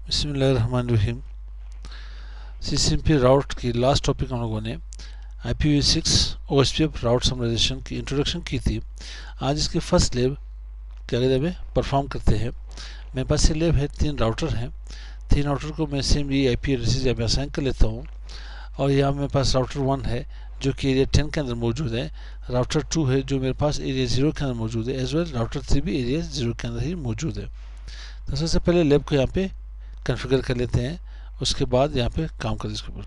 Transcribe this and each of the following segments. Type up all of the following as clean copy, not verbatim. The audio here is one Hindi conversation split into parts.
बिस्मिल्लाहिर्रहमानिर्रहीम। CCNP राउट की लास्ट टॉपिक हम लोगों ने IPv6 OSPF राउट समराइजेशन की इंट्रोडक्शन की थी। आज इसकी फर्स्ट लेब क्या कहते हैं परफॉर्म करते हैं। मेरे पास ये लेब है, 3 राउटर हैं। 3 राउटर को मैं सेम ये IP एड्रेसेस यहाँ पे असाइन कर लेता हूँ। और यहाँ मेरे पास राउटर 1 है जो कि एरिया 10 के अंदर मौजूद है। राउटर 2 है जो मेरे पास एरिया 0 के अंदर मौजूद है। एज वेल राउटर 3 भी एरिया 0 के अंदर ही मौजूद है। तो सबसे पहले लेब को यहाँ पे कॉन्फ़िगर कर लेते हैं, उसके बाद यहाँ पे काम करें इसके ऊपर।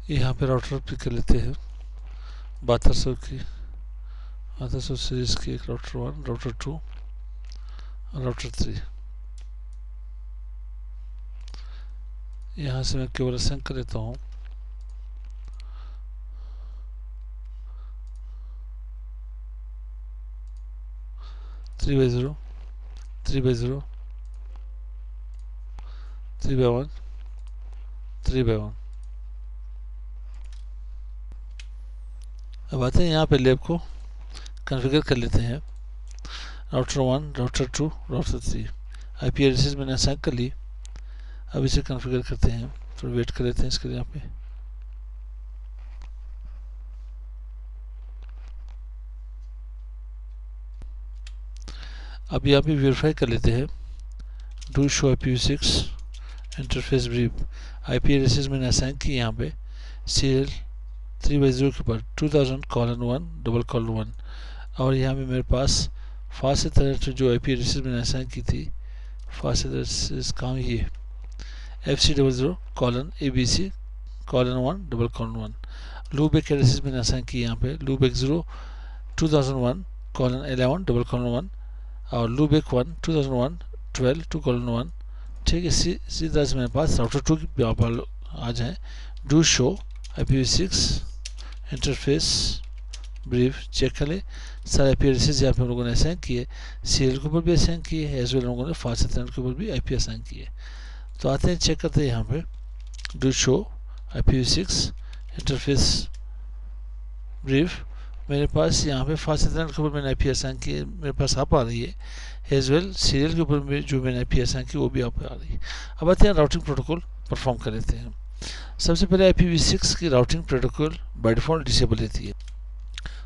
यहाँ पे राउटर पिक कर लेते हैं 7200 की 7200 सीरीज की एक राउटर 1, राउटर 2 और राउटर 3। यहाँ से मैं केवल असाइन कर लेता हूँ। Three by zero, 3/0, 3/1, 3/1। अब आते हैं यहाँ पे लेब को कॉन्फ़िगर कर लेते हैं। Router 1, router 2, router 3 IP addresses मैंने असाइन कर ली। अब इसे कॉन्फ़िगर करते हैं, थोड़ा वेट कर लेते हैं इसके लिए। यहाँ पे अब यहाँ पे वेरीफाई कर लेते हैं। Do show IPv6 interface brief. IP addresses मैंने असाइन की यहाँ पे सीरियल 3/0 के ऊपर 2000:1:1। और यहाँ पे मेरे पास फास्ट एथरनेट जो IP एड्रेसेस मैंने असाइन की थी, फास्ट एड्रेसेस काम ये FC00:ABC:1:1। लूप एक एड्रेसेस मैंने असाइन की यहाँ पे लूप एक 0 2001:11:1 और लूप एक 1 2001:12:1। ठीक है, इसी तरह से मेरे पास राउटर 2 की यहाँ पर आ जाए। Do show IPv6 interface brief check कर ले। सारे IP एड्रेसेस यहाँ पे हम लोगों ने असाइन किए, सीरियल के ऊपर भी असाइन किए, एज वेल लोगों ने फास्ट एथरनेट के ऊपर भी IP असाइन किए। तो आते हैं, चेक करते हैं यहाँ पे do show IPv6 interface brief. मेरे पास यहाँ पे फास्ट एथरनेट के ऊपर मैंने IP असाइन किए, मेरे पास आप आ रही है। एज वेल सीरियल के ऊपर में जो मैंने IP असाइन की वो भी आप आ रही है। अब आते हैं राउटिंग प्रोटोकॉल परफॉर्म कर लेते हैं। सबसे पहले IPv6 की routing protocol by default disable रहती है,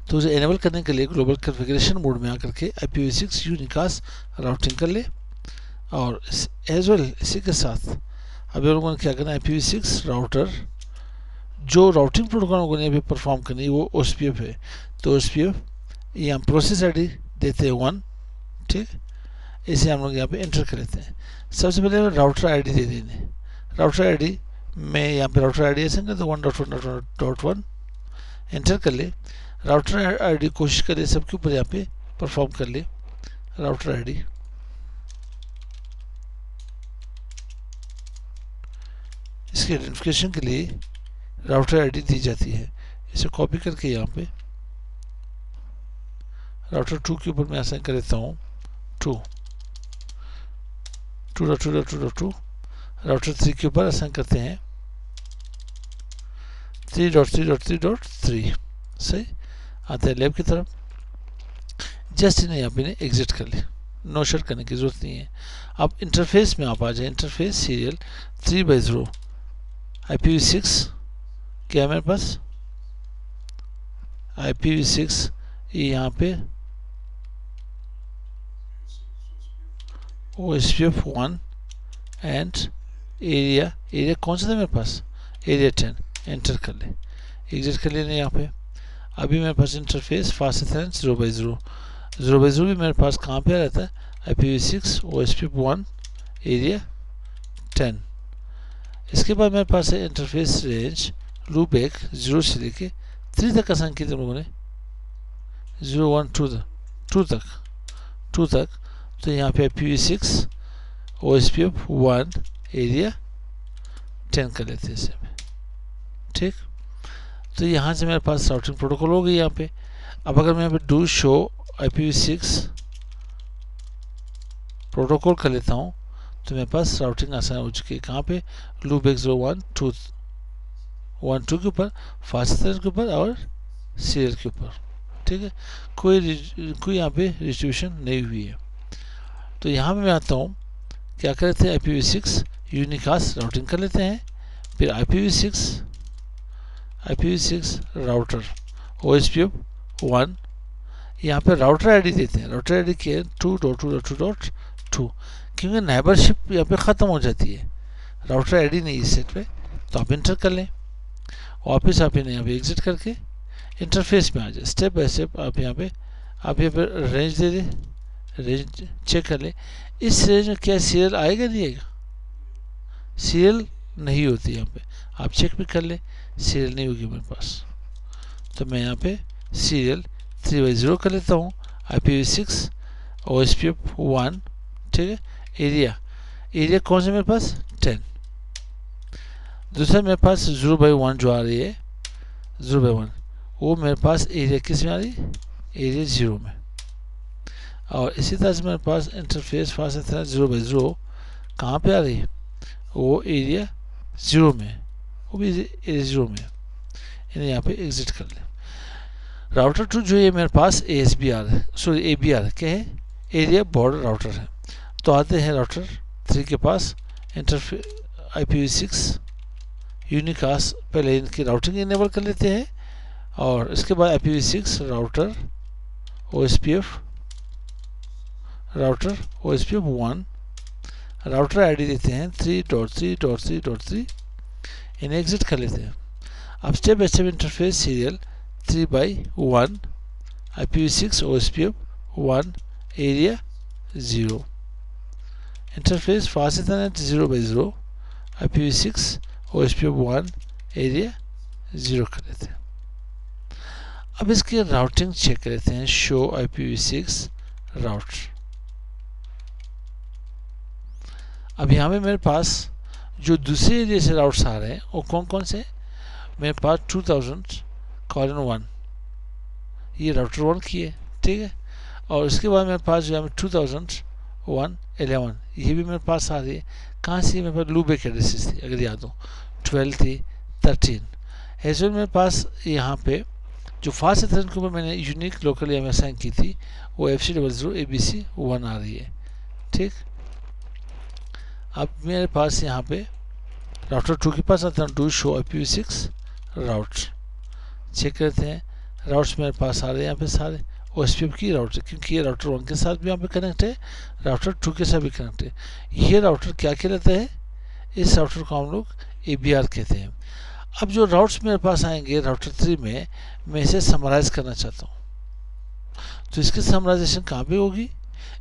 तो उसे एनेबल करने के लिए ग्लोबल कॉन्फ़िगरेशन मोड में आकर के IPv6 यूनिकास्ट राउटिंग कर ले। और एज वेल इसी के साथ अब हम लोगों ने क्या करना है, IPv6 राउटर जो राउटिंग प्रोटोकॉल लोगों ने अभी परफॉर्म करनी है वो OSPF है। तो OSPF यहाँ प्रोसेस ID देते हैं 1। ठीक, इसे हम लोग यहाँ पे एंटर कर लेते हैं। सबसे पहले राउटर ID दे देंगे। राउटर ID में यहाँ पे राउटर ID ऐसे तो 1.1.1 एंटर कर ले। राउटर ID कोशिश करे सबके ऊपर यहाँ पे परफॉर्म कर ले। राउटर ID इसके आइडेंटिफिकेशन के लिए राउटर ID दी जाती है। इसे कॉपी करके यहाँ पे राउटर 2 के ऊपर मैं असाइन कर देता हूँ 2.2.2.2। राउटर 3 के ऊपर असाइन करते हैं 3.3.3.3। सही, आते हैं लेब की तरफ। जस्ट इन्हें यहाँ पे एग्जिट कर ले, नो शट करने की जरूरत नहीं है। अब इंटरफेस में आप आ जाए। इंटरफेस सीरियल 3/0 IPv6 क्या है मेरे पास, IPv6 यहाँ पे OSPF1 एंड एरिया कौन सा था मेरे पास, एरिया 10। एंटर कर ले, एग्जिट कर लेने यहाँ पे। अभी मेरे पास इंटरफेस फास्ट एथरनेट 0/0 भी मेरे पास कहाँ पे आ रहता है, IPv6 OSPF1 एरिया 10। इसके बाद मेरे पास है इंटरफेस रेंज लूप एक 0 से लेके 3 तक असाइन किए थे लोगों ने, 0 1 2 तक। तो यहाँ पे IPv6 OSPF1 एरिया 10 कर लेते हैं इसे। ठीक, तो यहाँ से मेरे पास राउटिंग प्रोटोकॉल हो गई यहाँ पे। अब अगर मैं यहाँ पे डू शो IPv6 प्रोटोकॉल कर लेता हूँ तो मेरे पास राउटिंग आसान हो चुकी है। कहाँ पे? लूप 102 के ऊपर, फास्ट के ऊपर और सीरियल के ऊपर। ठीक है, कोई यहाँ पे डिस्ट्रीब्यूशन नहीं हुई है। तो यहाँ पे मैं आता हूँ, क्या करते हैं, IPv6 यूनिकास्ट राउटिंग कर लेते हैं, फिर IPv6 राउटर OSPF1, यहाँ पे राउटर आईडी देते हैं। राउटर आईडी क्या है? 2.2.2.2, क्योंकि नाइबरशिप यहाँ पे ख़त्म हो जाती है, राउटर आईडी नहीं इस सेट पे। तो आप इंटर कर लें, वापस आप यहाँ पे एग्जिट करके इंटरफेस में आ जाए। स्टेप बाय स्टेप आप यहाँ पे रेंज दे दें, रेंज चेक कर लें। इस रेंज में क्या सीरियल आएगा, नहीं आएगा? सीरियल नहीं होती यहाँ पे, आप चेक भी कर लें, सीरियल नहीं होगी मेरे पास। तो मैं यहाँ पे सीरियल 3/0 कर लेता हूँ, IPv6 OSPF1। ठीक है, एरिया कौन सा मेरे पास? 10। दूसरा मेरे पास 0/1 जो आ रही है, 0/1, वो मेरे पास एरिया किस में आ रही है? एरिया 0 में। और इसी तरह से मेरे पास इंटरफेस फास्ट 0/0 कहाँ पे आ रही है? वो एरिया 0 में, वो भी एरिया 0 में। इन्हें यहाँ पे एग्जिट कर ले। राउटर 2 जो है मेरे पास ASBR है, सॉरी ABR क्या है? एरिया बॉर्डर राउटर है। तो आते हैं राउटर 3 के पास, इंटरफेस IPv6 यूनिकास्ट, पहले इनकी राउटिंग इनेबल कर लेते हैं, और इसके बाद IPv6 router OSPF1, router ID देते हैं 3.3.3.3, इन्हें एग्जिट कर लेते हैं। अब step by step interface serial 3/1 IPv6 OSPF1 area 0, interface fast Ethernet 0/0 IPv6 OSPF1 area 0 कर लेते हैं। अब इसकी राउटिंग चेक कर लेते हैं, शो IPv6 राउट। अब यहाँ पे मेरे पास जो दूसरे एरिया से राउट्स आ रहे हैं वो कौन कौन से? मेरे पास 2000:1 ये राउटर 1 की है। ठीक है, और उसके बाद मेरे पास जो है 2001:11 ये भी मेरे पास आ रही है। कहाँ से? मेरे पास लूप एड्रेसेस थी, अगर याद हो, 12 थी, 13। ऐसे मेरे पास यहाँ पे जो फास्ट एथरनेट के ऊपर मैंने यूनिक लोकल एरिया असाइन की थी वो FC00 ABC1 आ रही है। ठीक, अब मेरे पास यहाँ पे राउटर 2 के पास आता है, do show IPv6 routes. Check करते हैं, राउट्स मेरे पास आ रहे हैं यहाँ पे सारे OSPF की राउटर, क्योंकि ये राउटर 1 के साथ भी यहाँ पे कनेक्ट है, राउटर 2 के साथ भी कनेक्ट है। ये राउटर क्या कहलाता है? इस राउटर को हम लोग ABR कहते हैं। अब जो राउट्स मेरे पास आएंगे राउटर 3 में, मैं इसे समराइज करना चाहता हूँ, तो इसकी समराइजेशन कहाँ पे होगी?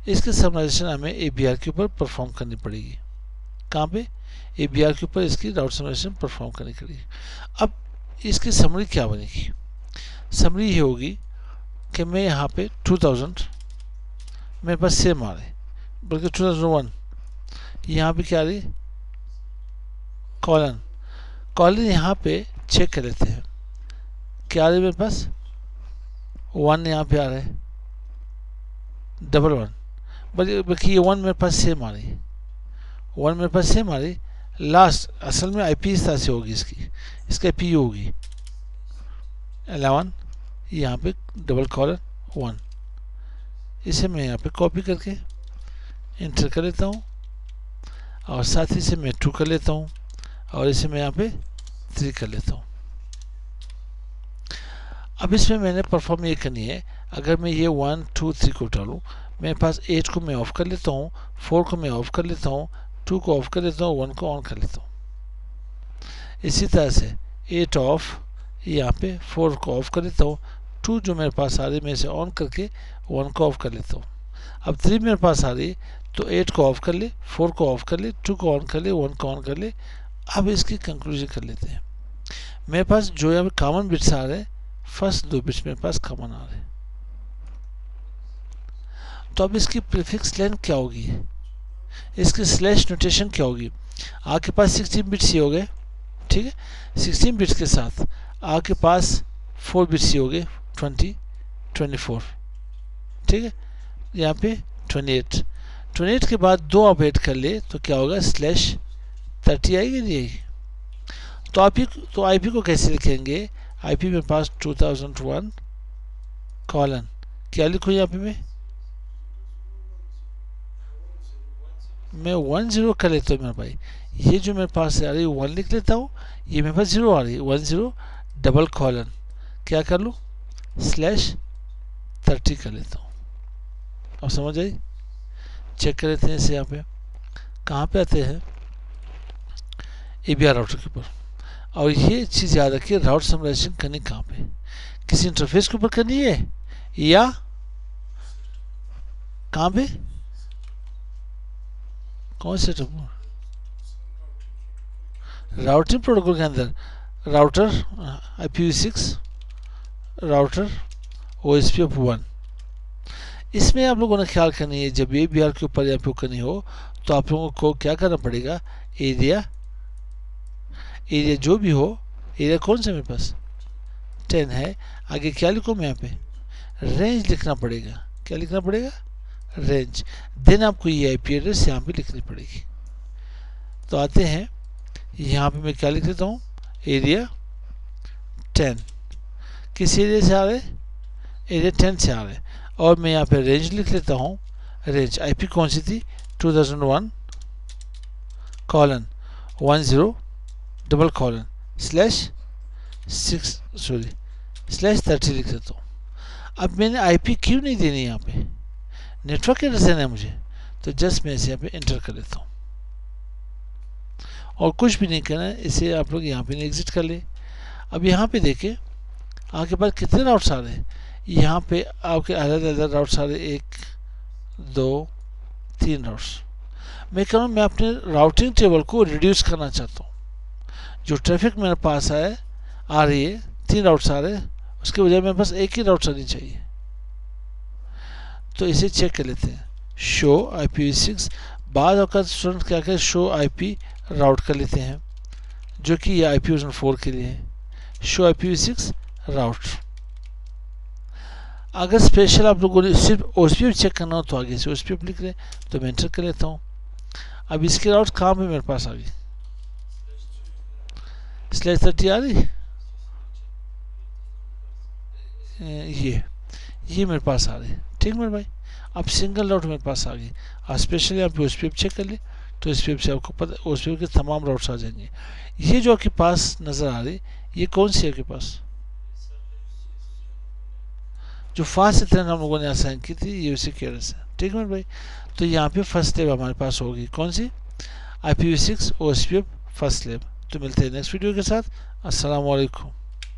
इसकी समराइजेशन हमें ABR के ऊपर परफॉर्म करनी पड़ेगी। कहाँ पे? ABR के ऊपर इसकी राउट समराइजेशन परफॉर्म करनी पड़ेगी। अब इसकी समरी क्या बनेगी? समरी ये होगी कि मैं यहाँ पे 2000 मेरे पास सेम आ रहे, बल्कि 2001 यहाँ पे क्या आ रही? कॉलन यहाँ पे चेक कर लेते हैं, क्या आ रही मेरे पास? 1 यहाँ पे आ रहा है, 11, बल्कि ये 1 मेरे पास सेम आ रही, 1 मेरे पास सेम आ रही। लास्ट असल में IP इस तरह से होगी, इसकी IP होगी 11, यहाँ पे $1। इसे मैं यहाँ पे कॉपी करके इंटर कर लेता हूँ, और साथ ही से मैं 2 कर लेता हूँ, और इसे मैं यहाँ पे 3 कर लेता हूँ। अब इसमें मैंने परफॉर्म ये करनी है, अगर मैं ये 1 2 3 को डालूँ, मेरे पास 8 को मैं ऑफ कर लेता हूँ, 4 को मैं ऑफ कर लेता हूँ, 2 को ऑफ कर लेता हूँ, 1 को ऑन कर लेता हूँ। इसी तरह से 8 ऑफ, यहाँ पे 4 को ऑफ कर लेता हूँ, 2 जो मेरे पास आ रही मैं इसे ऑन करके 1 को ऑफ कर लेता हूँ। अब 3 मेरे पास आ रही, तो 8 को ऑफ कर ले, 4 को ऑफ कर ले, 2 को ऑन कर ले, 1 को ऑन कर ले। अब इसकी कंक्लूजन कर लेते हैं। मेरे पास जो यहाँ पे कॉमन बिट्स आ रहे हैं, फर्स्ट 2 बिट्स मेरे पास कॉमन आ रहे हैं। तो अब इसकी प्रीफिक्स लेंथ क्या होगी, इसकी स्लैश नोटेशन क्या होगी? आपके पास 16 बिट्स ही हो गए, ठीक है, 16 बिट्स के साथ आपके पास 4 बिट्स ही हो गए, 20 24, ठीक है, यहाँ पे 28 28 के बाद 2 आप ऐड कर ले तो क्या होगा, /30 आएगी नहीं आएगी। तो आईपी को कैसे लिखेंगे, आईपी मेरे पास 2001 कॉलन, क्या लिखूँ यहाँ पे मैं 10 कर लेता हूँ मेरे भाई। ये जो मेरे पास आ रही है 1 लिख लेता हूँ, ये मेरे पास 0 आ रही है, 10 डबल कॉलन, क्या कर लूँ, /30 कर लेता हूँ। अब समझ आई। चेक कर लेते हैं इसे। यहाँ पे कहाँ पे आते हैं, ABR राउटर के ऊपर। और ये चीज़ याद रखिए, राउट समराइजेशन करनी कहाँ पे, किसी इंटरफेस के ऊपर करनी है या कहाँ पे, कौन से राउटिंग प्रोटोकॉल के अंदर, राउटर IPv6, राउटर OSPF1। इसमें आप लोगों ने ख्याल करनी है, जब ABR के ऊपर या करनी हो तो आप लोगों को क्या करना पड़ेगा, एरिया जो भी हो, एरिया कौन सा मेरे पास 10 है, आगे क्या लिखूँ मैं यहाँ पे, रेंज लिखना पड़ेगा। क्या लिखना पड़ेगा, रेंज। देन आपको ये IP एड्रेस यहाँ पे लिखनी पड़ेगी। तो आते हैं यहाँ पे, मैं क्या लिख देता हूँ, एरिया 10, किस एरिया से आ रहे, एरिया 10 से आ रहे। और मैं यहाँ पे रेंज लिख लेता हूँ, रेंज IP कौन सी थी, 2001 कॉलन 10 डबल कॉलन /30 लिख देता हूँ। अब मैंने IP क्यों नहीं देनी यहाँ पे, नेटवर्क एड्रेस देना है मुझे, तो जस्ट मैं इसे यहाँ पे एंटर कर लेता हूँ और कुछ भी नहीं करना है। इसे आप लोग यहाँ पे एग्जिट कर ले। अब यहाँ पे देखें आपके पास कितने राउट्स आ रहे हैं, यहाँ पे आपके अलग अलग राउट्स आ रहे, 1 2 3 राउट्स। मैं कह रहा हूँ मैं अपने राउटिंग टेबल को रिड्यूस करना चाहता हूँ। जो ट्रैफिक मेरे पास आ रही है, 3 राउट्स आ रहे हैं, उसके बजाय मेरे पास एक ही राउट आनी चाहिए। तो इसे चेक कर लेते हैं, शो IPv6। बाद अगर स्टूडेंट क्या करें, शो IP राउट कर लेते हैं, जो कि ये IPv4 के लिए है, शो IPv6 राउट। अगर स्पेशल आप लोगों ने सिर्फ OSPF चेक करना हो तो आगे से OSPF लिख लें। तो मैं एंटर कर लेता हूँ। अब इसके राउट कहाँ पे मेरे पास आ गई, /30 आ रही, ये मेरे पास आ रही है। ठीक मेरे भाई, अब सिंगल राउट मेरे पास आ गई। आप स्पेशली आप OSPF चेक कर ले तो OSPF से आपको पता, OSPF के तमाम राउट्स आ जाएंगे। ये जो आपके पास नज़र आ रही, ये कौन सी है आपके पास, जो फास्ट ट्रेन हम लोगों ने असाइन की थी, ये उसी की एड्रेस है। ठीक है मेरे भाई, तो यहाँ पे फर्स्ट लेब हमारे पास होगी, कौन सी, IPv6 OSPF फर्स्ट लेब। तो मिलते हैं नेक्स्ट वीडियो के साथ। अस्सलाम वालेकुम।